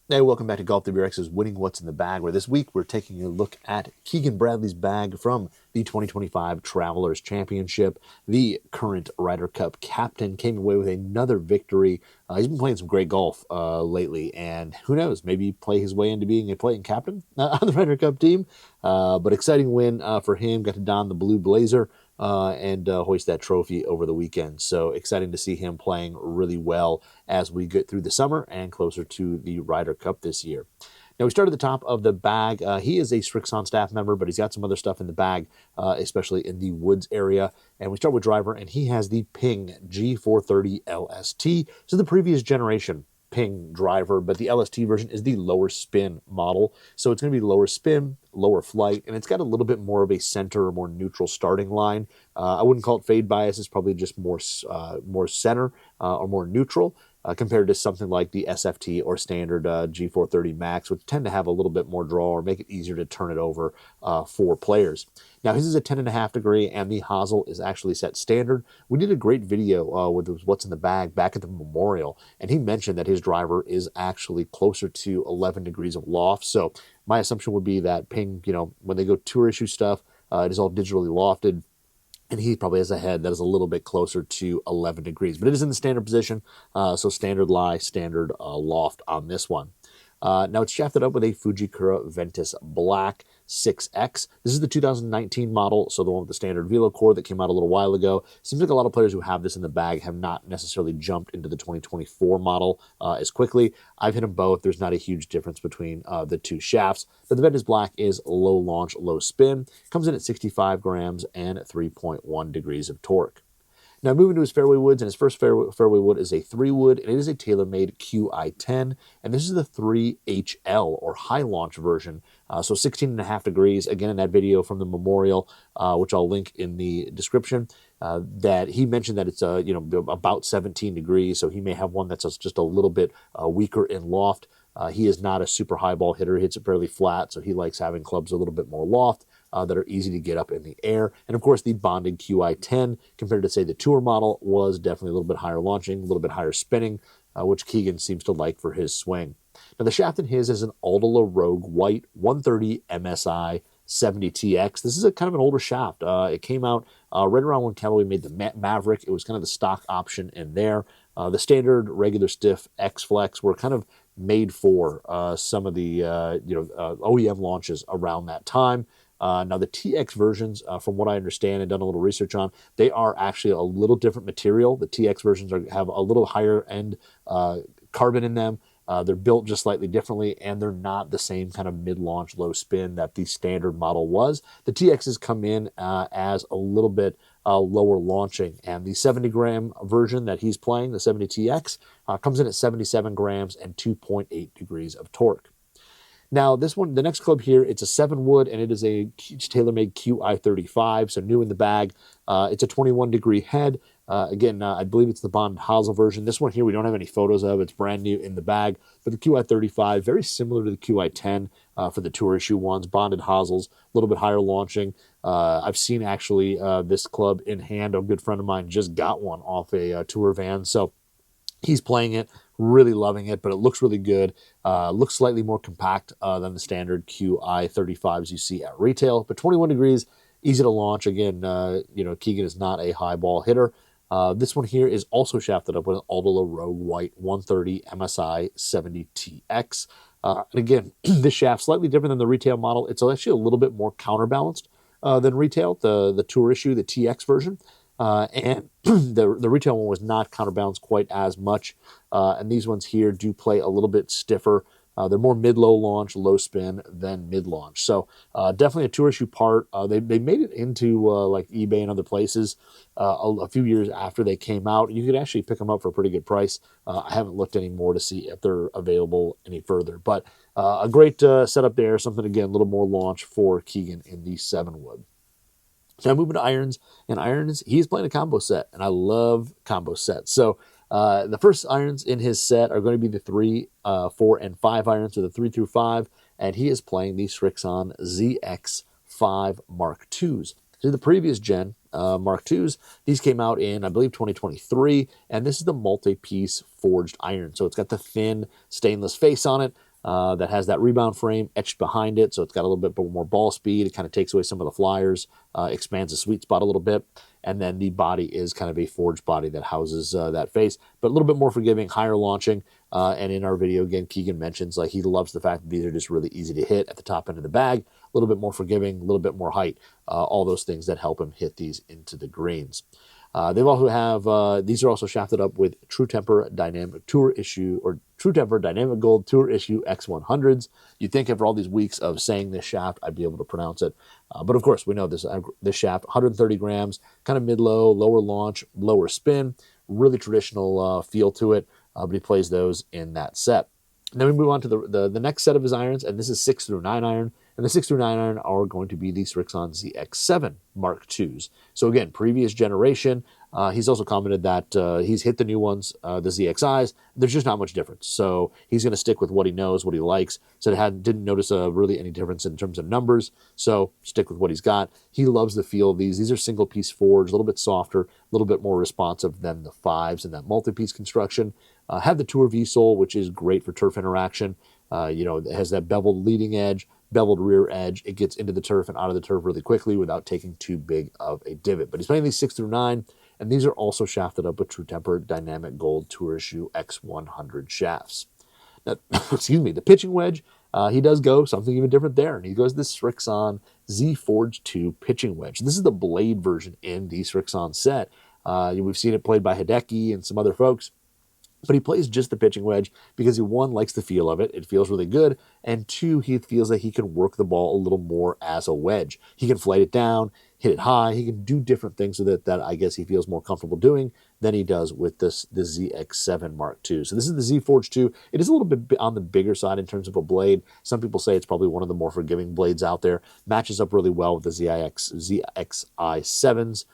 Hey, welcome back to Golf WRX's Winning What's in the Bag, where this week we're taking a look at Keegan Bradley's bag from the 2025 Travelers Championship. The current Ryder Cup captain came away with another victory. He's been playing some great golf lately, and who knows, maybe play his way into being a playing captain on the Ryder Cup team. But exciting win for him. Got to don the blue blazer and hoist that trophy over the weekend. So exciting to see him playing really well as we get through the summer and closer to the Ryder Cup this year. Now, we start at the top of the bag. He is a Srixon staff member, but he's got some other stuff in the bag, especially in the woods area. And we start with driver, and he has the Ping G430 LST. This is the previous generation Ping driver, but the LST version is the lower spin model. So it's going to be lower spin, lower flight, and it's got a little bit more of a center or more neutral starting line. I wouldn't call it fade bias. It's probably just more center or more neutral. Compared to something like the SFT or standard G430 Max, which tend to have a little bit more draw or make it easier to turn it over for players. Now, his is a 10.5 degree, and the hosel is actually set standard. We did a great video with what's in the bag back at the Memorial, and he mentioned that his driver is actually closer to 11 degrees of loft. So my assumption would be that Ping, when they go tour issue stuff, it is all digitally lofted. And he probably has a head that is a little bit closer to 11 degrees. But it is in the standard position, so standard lie, standard loft on this one. Now it's shafted up with a Fujikura Ventus Black 6X. This is the 2019 model, so the one with the standard velo core that came out a little while ago. Seems like a lot of players who have this in the bag have not necessarily jumped into the 2024 model as quickly. I've hit them both. There's not a huge difference between the two shafts, but the Ventus Black is low launch, low spin. Comes in at 65 grams and 3.1 degrees of torque. Now, moving to his fairway woods, and his first fairway wood is a 3-wood, and it is a TaylorMade Qi10, and this is the 3 HL, or high launch version, so 16.5 degrees, again in that video from the Memorial, which I'll link in the description, that he mentioned that it's about 17 degrees, so he may have one that's just a little bit weaker in loft. He is not a super high ball hitter. He hits it fairly flat, so he likes having clubs a little bit more loft that are easy to get up in the air. And of course, the bonded Qi10, compared to, say, the Tour model, was definitely a little bit higher launching, a little bit higher spinning, which Keegan seems to like for his swing. Now, the shaft in his is an Aldila Rogue White 130 MSI 70TX. This is a kind of an older shaft. It came out right around when Callaway made the Maverick. It was kind of the stock option in there. The standard regular stiff X Flex were kind of made for some of the OEM launches around that time. Now, the TX versions, from what I understand and done a little research on, they are actually a little different material. The TX versions have a little higher end carbon in them. They're built just slightly differently, and they're not the same kind of mid-launch, low spin that the standard model was. The TXs come in as a little bit lower launching, and the 70-gram version that he's playing, the 70TX, comes in at 77 grams and 2.8 degrees of torque. Now, this one, the next club here, it's a 7-wood, and it is a TaylorMade Qi35, so new in the bag. It's a 21-degree head. Again, I believe it's the bonded hosel version. This one here, we don't have any photos of. It's brand new in the bag. But the Qi35, very similar to the Qi10 for the tour issue ones. Bonded hosels, a little bit higher launching. I've seen, actually, this club in hand. A good friend of mine just got one off a tour van. So he's playing it, really loving it, but it looks really good. Looks slightly more compact than the standard Qi35s you see at retail. But 21 degrees, easy to launch. Again, Keegan is not a high ball hitter. This one here is also shafted up with an Aldila Rogue White 130 MSI 70TX. And again, this shaft slightly different than the retail model. It's actually a little bit more counterbalanced than retail, the tour issue, the TX version. And the retail one was not counterbalanced quite as much. And these ones here do play a little bit stiffer. They're more mid-low launch, low spin than mid-launch. So definitely a tour issue part. They made it into like eBay and other places a few years after they came out. You could actually pick them up for a pretty good price. I haven't looked any more to see if they're available any further. But a great setup there. Something, again, a little more launch for Keegan in the 7-wood. So I'm moving to irons, and irons, he's playing a combo set, and I love combo sets. So the first irons in his set are going to be the 3, 4, and 5 irons, so the 3 through 5, and he is playing the Srixon ZX5 Mark IIs. So the previous gen Mark IIs, these came out in, I believe, 2023, and this is the multi-piece forged iron. So it's got the thin stainless face on it. that has that rebound frame etched behind it, so it's got a little bit more ball speed. It kind of takes away some of the flyers, expands the sweet spot a little bit, and then the body is kind of a forged body that houses that face, but a little bit more forgiving, higher launching. And in our video, again, Keegan mentions like he loves the fact that these are just really easy to hit at the top end of the bag, a little bit more forgiving, a little bit more height, all those things that help him hit these into the greens. They've also have these are also shafted up with True Temper Dynamic Tour Issue or True Temper Dynamic Gold Tour Issue X100s. You'd think after all these weeks of saying this shaft, I'd be able to pronounce it, but of course we know this shaft, 130 grams, kind of mid-low, lower launch, lower spin, really traditional feel to it. But he plays those in that set. And then we move on to the next set of his irons, and this is 6 through 9 iron. And the 6 through 9 iron are going to be the Srixon ZX7 Mark IIs. So again, previous generation. He's also commented that he's hit the new ones, the ZXIs. There's just not much difference. So he's going to stick with what he knows, what he likes. So didn't notice really any difference in terms of numbers. So stick with what he's got. He loves the feel of these. These are single piece forged, a little bit softer, a little bit more responsive than the 5s and that multi-piece construction. Have the Tour V sole, which is great for turf interaction. It has that beveled leading edge, beveled rear edge. It gets into the turf and out of the turf really quickly without taking too big of a divot. But he's playing these 6 through 9, and these are also shafted up with True Temper Dynamic Gold Tour Issue X100 shafts. Now, excuse me, the pitching wedge, he does go something even different there, and he goes this Srixon Z Forge 2 pitching wedge. This is the blade version in the Srixon set. We've seen it played by Hideki and some other folks. But he plays just the pitching wedge because he, one, likes the feel of it. It feels really good. And two, he feels like he can work the ball a little more as a wedge. He can flight it down, hit it high. He can do different things with it that I guess he feels more comfortable doing than he does with the ZX7 Mark II. So this is the Z Forge 2. It is a little bit on the bigger side in terms of a blade. Some people say it's probably one of the more forgiving blades out there. Matches up really well with the ZXi7s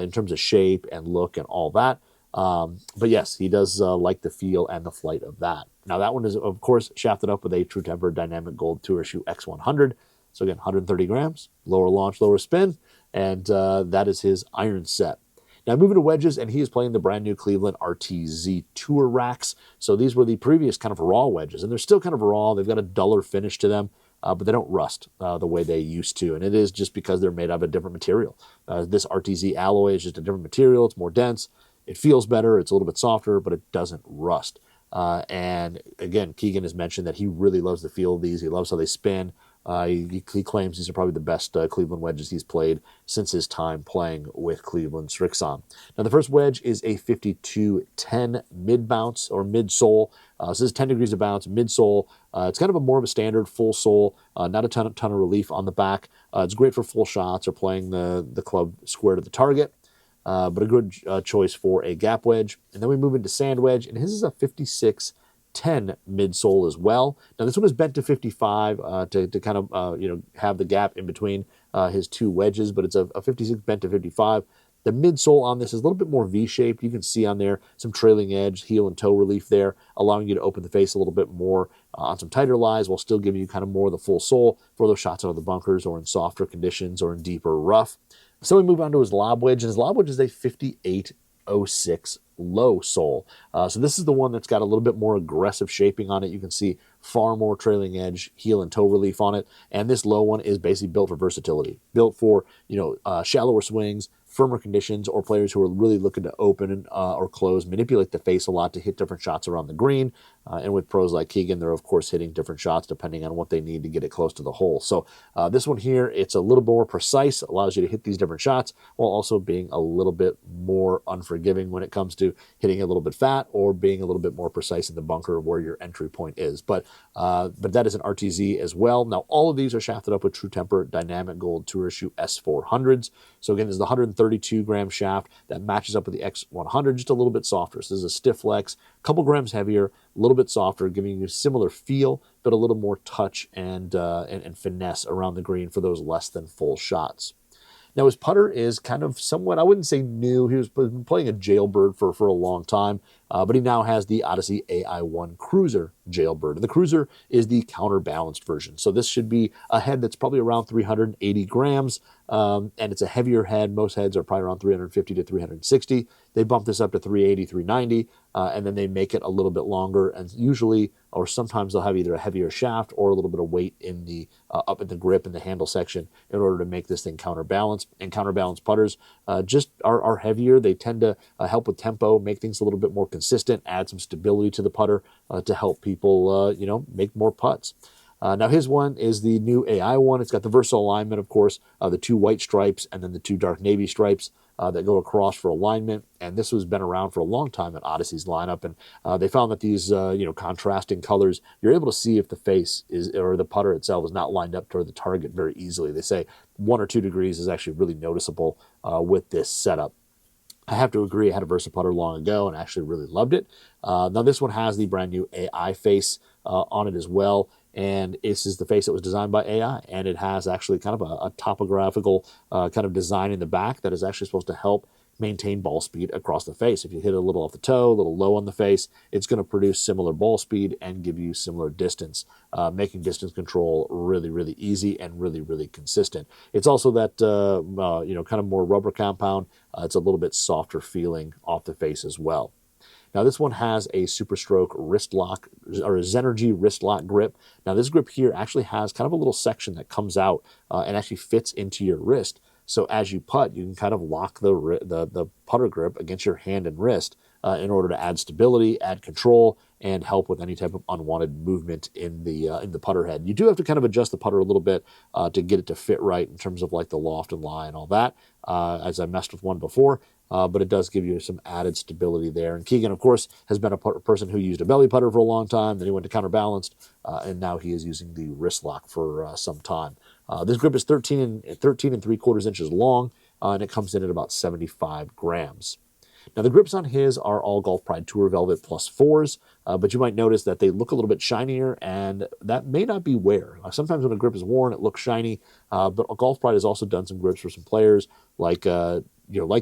in terms of shape and look and all that. But yes, he does like the feel and the flight of that. Now that one is, of course, shafted up with a True Temper Dynamic Gold Tour Issue X100. So again, 130 grams, lower launch, lower spin, and that is his iron set. Now moving to wedges, and he is playing the brand new Cleveland RTZ Tour racks. So these were the previous kind of raw wedges, and they're still kind of raw. They've got a duller finish to them, but they don't rust the way they used to. And it is just because they're made out of a different material. This RTZ alloy is just a different material. It's more dense. It feels better, it's a little bit softer, but it doesn't rust. And again, Keegan has mentioned that he really loves the feel of these. He loves how they spin. He claims these are probably the best Cleveland wedges he's played since his time playing with Cleveland Srixon. Now, the first wedge is a 52-10 mid-bounce or mid-sole. So this is 10 degrees of bounce, mid-sole. It's kind of more of a standard full sole, not a ton of relief on the back. It's great for full shots or playing the club square to the target. But a good choice for a gap wedge. And then we move into sand wedge, and his is a 56-10 midsole as well. Now this one is bent to 55 to kind of have the gap in between his two wedges, but it's a 56 bent to 55. The midsole on this is a little bit more V-shaped. You can see on there some trailing edge, heel and toe relief there, allowing you to open the face a little bit more on some tighter lies while still giving you kind of more of the full sole for those shots out of the bunkers or in softer conditions or in deeper rough. So we move on to his lob wedge, and his lob wedge is a 58-06 low sole. So this is the one that's got a little bit more aggressive shaping on it. You can see far more trailing edge, heel and toe relief on it. And this low one is basically built for versatility, built for, shallower swings, firmer conditions, or players who are really looking to open or close, manipulate the face a lot to hit different shots around the green. And with pros like Keegan, they're of course hitting different shots depending on what they need to get it close to the hole. So this one here, it's a little more precise, allows you to hit these different shots while also being a little bit more unforgiving when it comes to hitting a little bit fat or being a little bit more precise in the bunker where your entry point is. But that is an RTZ as well. Now all of these are shafted up with True Temper Dynamic Gold Tour Issue S400s. So again, this is the 132 gram shaft that matches up with the X100, just a little bit softer. So this is a stiff flex, a couple grams heavier, a little bit softer, giving you a similar feel, but a little more touch and finesse around the green for those less than full shots. Now his putter is kind of somewhat, I wouldn't say new. He was playing a Jailbird for a long time. but he now has the Odyssey AI1 Cruiser Jailbird. And the Cruiser is the counterbalanced version. So this should be a head that's probably around 380 grams, and it's a heavier head. Most heads are probably around 350 to 360. They bump this up to 380, 390, and then they make it a little bit longer. And usually, or sometimes they'll have either a heavier shaft or a little bit of weight in the up in the grip and the handle section in order to make this thing counterbalanced. And counterbalanced putters just are heavier. They tend to help with tempo, make things a little bit more consistent, add some stability to the putter to help people, make more putts. Now his one is the new AI one. It's got the versatile alignment, of course, the two white stripes and then the two dark navy stripes that go across for alignment. And this has been around for a long time in Odyssey's lineup. And they found that these, contrasting colors, you're able to see if the face is, or the putter itself is not lined up toward the target very easily. They say 1 or 2 degrees is actually really noticeable with this setup. I have to agree, I had a Versa putter long ago and actually really loved it. Now this one has the brand new AI face on it as well. And this is the face that was designed by AI. And it has actually kind of a topographical kind of design in the back that is actually supposed to help maintain ball speed across the face. If you hit it a little off the toe, a little low on the face, it's going to produce similar ball speed and give you similar distance, making distance control really, really easy and really, really consistent. It's also that, kind of more rubber compound. It's a little bit softer feeling off the face as well. Now this one has a SuperStroke wrist lock, or a Zenergy wrist lock grip. Now this grip here actually has kind of a little section that comes out and actually fits into your wrist. So as you putt, you can kind of lock the putter grip against your hand and wrist in order to add stability, add control, and help with any type of unwanted movement in the putter head. You do have to kind of adjust the putter a little bit to get it to fit right in terms of like the loft and lie and all that, as I messed with one before. But it does give you some added stability there. And Keegan, of course, has been a person who used a belly putter for a long time. Then he went to counterbalanced, and now he is using the wrist lock for some time. This grip is 13 and 3/4 inches long, and it comes in at about 75 grams. Now, the grips on his are all Golf Pride Tour Velvet Plus 4s, but you might notice that they look a little bit shinier, and that may not be wear. Sometimes when a grip is worn, it looks shiny, but Golf Pride has also done some grips for some players like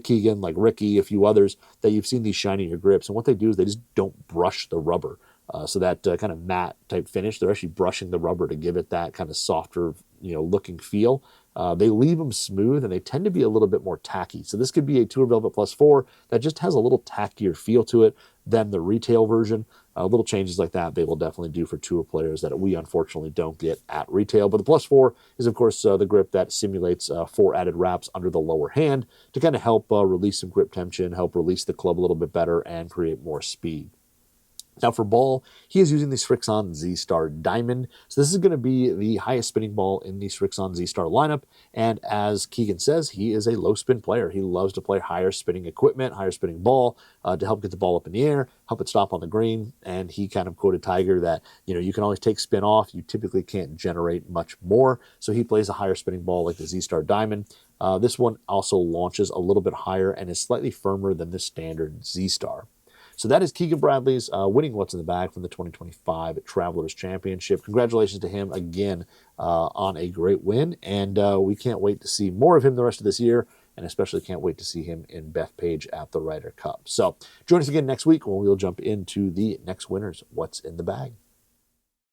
Keegan, like Ricky, a few others, that you've seen these shinier grips. And what they do is they just don't brush the rubber. So that kind of matte type finish, they're actually brushing the rubber to give it that kind of softer, looking feel. They leave them smooth and they tend to be a little bit more tacky. So this could be a Tour Velvet Plus 4 that just has a little tackier feel to it than the retail version. Little changes like that they will definitely do for tour players that we unfortunately don't get at retail. But the Plus 4 is, of course, the grip that simulates 4 added wraps under the lower hand to kind of help release some grip tension, help release the club a little bit better, and create more speed. Now for ball, he is using the Srixon Z-Star Diamond. So this is going to be the highest spinning ball in the Srixon Z-Star lineup. And as Keegan says, he is a low spin player. He loves to play higher spinning equipment, higher spinning ball to help get the ball up in the air, help it stop on the green. And he kind of quoted Tiger that, you can always take spin off. You typically can't generate much more. So he plays a higher spinning ball like the Z-Star Diamond. This one also launches a little bit higher and is slightly firmer than the standard Z-Star. So that is Keegan Bradley's winning What's in the Bag from the 2025 Travelers Championship. Congratulations to him again on a great win. And we can't wait to see more of him the rest of this year, and especially can't wait to see him in Bethpage at the Ryder Cup. So join us again next week when we'll jump into the next winner's What's in the Bag.